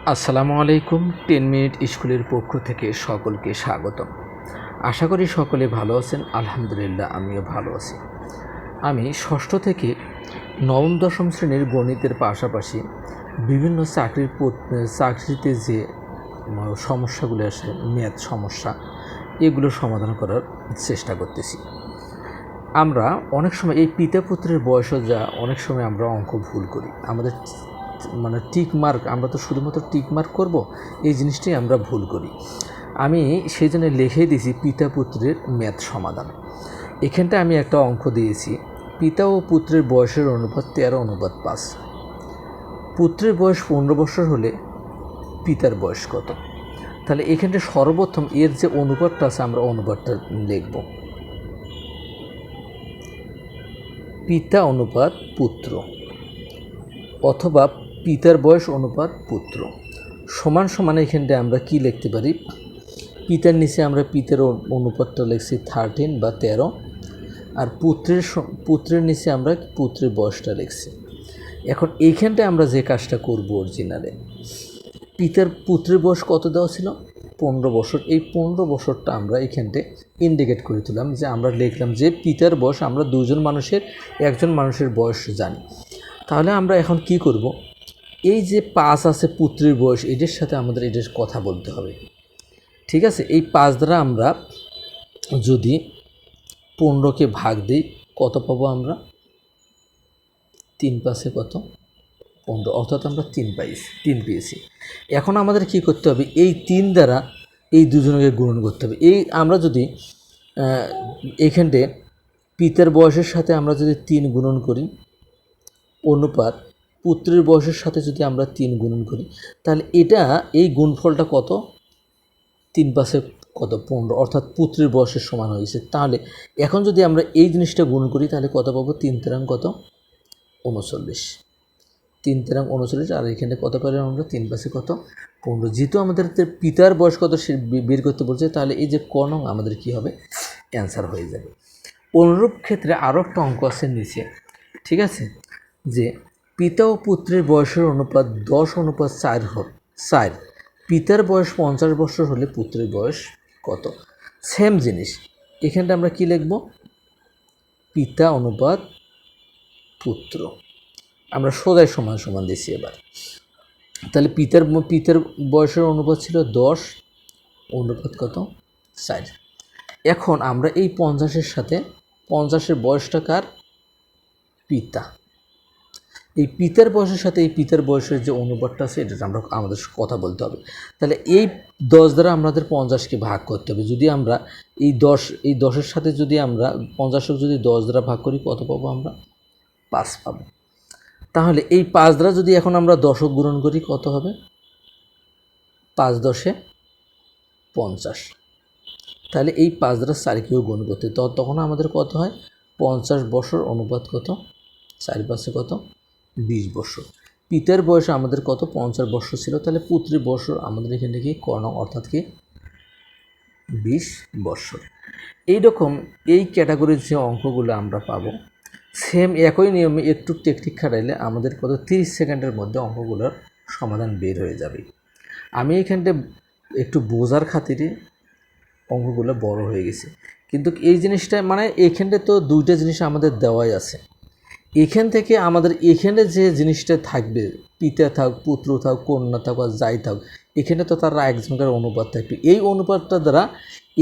আসসালামু আলাইকুম। 10 মিনিট স্কুলের পক্ষ থেকে সকলকে স্বাগতম। আশা করি সকলে ভালো আছেন। আলহামদুলিল্লাহ আমিও ভালো আছি। আমি ষষ্ঠ থেকে নবম দশম শ্রেণীর গণিতের পাশাপাশি বিভিন্ন চাকরিতে যে সমস্যাগুলো আসে, ম্যাথ সমস্যা, এগুলো সমাধান করার চেষ্টা করতেছি। আমরা অনেক সময় এই পিতা পুত্রের বয়সও অনেক সময় আমরা অঙ্ক ভুল করি। আমাদের টিক মার্ক, আমরা তো শুধুমাত্র টিক মার্ক করব, এই জিনিসটাই আমরা ভুল করি। আমি সেই জন্য লিখে দিয়েছি পিতা পুত্রের ম্যাথ সমাধান। এখানটা আমি একটা অঙ্ক দিয়েছি, পিতা ও পুত্রের বয়সের অনুপাত 13:5। পুত্রের বয়স 15 বছর হলে পিতার বয়স কত? তাহলে এখানটা সর্বপ্রথম এর যে অনুপাতটা আছে আমরা অনুপাতটা লিখব, পিতা অনুপাত পুত্র অথবা পিতার বয়স অনুপাত পুত্র সমান সমান। এখানটা আমরা কি লিখতে পারি, পিতার নিচে আমরা পিতার অনুপাতটা লিখছি 13 বা 13, আর পুত্রের নিচে আমরা পুত্রের বয়সটা লিখছি। এখন এইখানটায় আমরা যে কাজটা করব, অরিজিনালে পুত্রের বয়স কত দেওয়া ছিল? 15 বছর। এই 15 বছরটা আমরা এখানটায় ইন্ডিকেট করে তুললাম, যে আমরা লিখলাম যে পিতার বয়স, আমরা একজন মানুষের বয়স জানি। তাহলে আমরা এখন কি করব, এই যে 5 আছে পুত্রের বয়স, এটার সাথে আমাদের এটার কথা বলতে হবে। ঠিক আছে, এই 5 দ্বারা আমরা যদি 15কে ভাগ দিই কত পাবো আমরা? 3 5 কত? 15, অর্থাৎ আমরা 3 পেয়েছি। এখন আমাদের কি করতে হবে, এই 3 দ্বারা এই দুজনকে গুণন করতে হবে। এই আমরা যদি এখানটে পিতার বয়সের সাথে আমরা যদি 3 গুণন করি, অনুপাত পুত্রের বয়সের সাথে যদি আমরা 3 গুণন করি, তাহলে এই গুণফলটা কত? 3 5 কত? 15, অর্থাৎ পুত্রের বয়সের সমান হয়েছে। তাহলে এখন যদি আমরা এই জিনিসটা গুণ করি তাহলে কত পাবো? 3 3 কত? 39। 3 3 39। আর এখানে কত পেলাম আমরা? 3 5 কত? 15। যেহেতু আমাদের পিতার বয়স কত সে বের করতে বলছে, তাহলে এই যে ক নং আমাদের কী হবে? অ্যান্সার হয়ে যাবে। অনুরূপ ক্ষেত্রে আরও একটা অঙ্ক আছে নিচে, ঠিক আছে, যে পিতা ও পুত্রের বয়সের অনুপাত 10:4। পিতার বয়স 50 বছর হলে পুত্রের বয়স কত? সেম জিনিস, এখানটা আমরা কি লিখব? পিতা অনুপাত পুত্র। আমরা সোজাই সমান সমান দিছি এবার। তাহলে পিতার বয়সের অনুপাত ছিল 10, অনুপাত কত? 4। এখন আমরা এই 50-এর সাথে 50-এর বয়সটা কার? পিতা। এই পিতার বয়সের সাথে এই পিতার বয়সের যে অনুপাতটা আছে, এটা আমরা আমাদের কথা বলতে হবে। তাহলে এই 10 দ্বারা আমাদের 50-কে ভাগ করতে হবে। যদি আমরা এই 10-এর সাথে যদি আমরা 50-কে যদি 10 দ্বারা ভাগ করি, কত পাবো আমরা? 5 পাবো। তাহলে এই 5 দ্বারা যদি এখন আমরা 10 গুণন করি, কত হবে? 5 10 50। তাহলে এই 5 দ্বারা 4কেও গুণ করতে, তখন আমাদের কত হয়? 50 বছর অনুপাত কত? 4 5 কত? 20 বছর। পিতার বয়স আমাদের কত? 50 বছর ছিল। তাহলে পুত্রের বছর আমাদের এখানে কি ক নং, অর্থাৎ কি 20 বছর। এইরকম এই ক্যাটাগরির যে অঙ্কগুলো আমরা পাবো, সেম একই নিয়মে একটু টেকনিক খাটাইলে আমাদের কত? 30 সেকেন্ডের মধ্যে অঙ্কগুলোর সমাধান বের হয়ে যাবে। আমি এখানটা একটু বোঝার খাতিরে অঙ্কগুলো বড় হয়ে গেছে, কিন্তু এই জিনিসটা এইখানটা তো দুইটা জিনিস আমাদের দেওয়াই আছে। এখান থেকে আমাদের এখানে যে জিনিসটা থাকবে, পিতা থাক, পুত্র থাক, কন্যা থাক বা যাই থাক, এখানে তো তারা একজনকার অনুপাত থাকবে। এই অনুপাতটা দ্বারা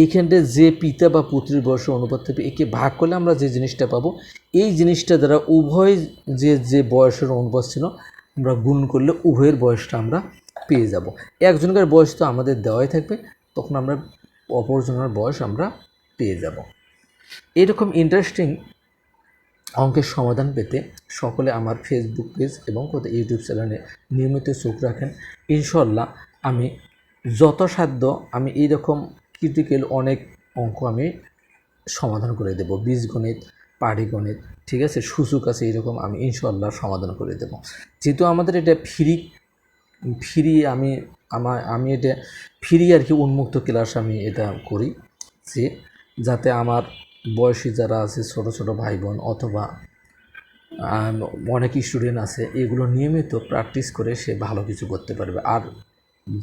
এখানটা যে পিতা বা পুত্রের বয়সের অনুপাত থাকবে, একে ভাগ করলে আমরা যে জিনিসটা পাবো, এই জিনিসটা দ্বারা উভয় যে বয়সের অনুপাত ছিল, আমরা গুণ করলে উভয়ের বয়সটা আমরা পেয়ে যাব। একজনকার বয়স তো আমাদের দেওয়াই থাকবে, তখন আমরা অপরজনের বয়স আমরা পেয়ে যাব। এরকম ইন্টারেস্টিং অঙ্কের সমাধান পেতে সকলে আমার ফেসবুক পেজ এবং ইউটিউব চ্যানেলে নিয়মিত চোখ রাখেন। ইনশাল্লাহ আমি যথাসাধ্য আমি এইরকম ক্রিটিক্যাল অনেক অঙ্ক আমি সমাধান করে দেব। বীজগণিত, পাটিগণিত, ঠিক আছে, সূচক আছে, এইরকম আমি ইনশাল্লাহ সমাধান করে দেব। যেহেতু আমাদের এটা ফ্রি আমি এটা ফ্রি আর কি, উন্মুক্ত ক্লাস আমি এটা করি, যে যাতে আমার বয়সী যারা আছে, ছোট ছোট ভাই বোন অথবা অনেক স্টুডেন্ট আছে, এগুলো নিয়মিত প্র্যাকটিস করে সে ভালো কিছু করতে পারবে। আর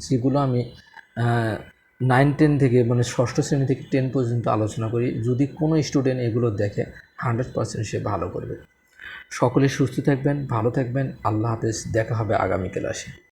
যেগুলো আমি 9-10 থেকে মানে ষষ্ঠ শ্রেণী থেকে 10 পর্যন্ত আলোচনা করি। যদি কোনো স্টুডেন্ট এগুলো দেখে 100% সে ভালো করবে। সকলে সুস্থ থাকবেন, ভালো থাকবেন। আল্লাহ হাফেজ, দেখা হবে আগামী ক্লাসে।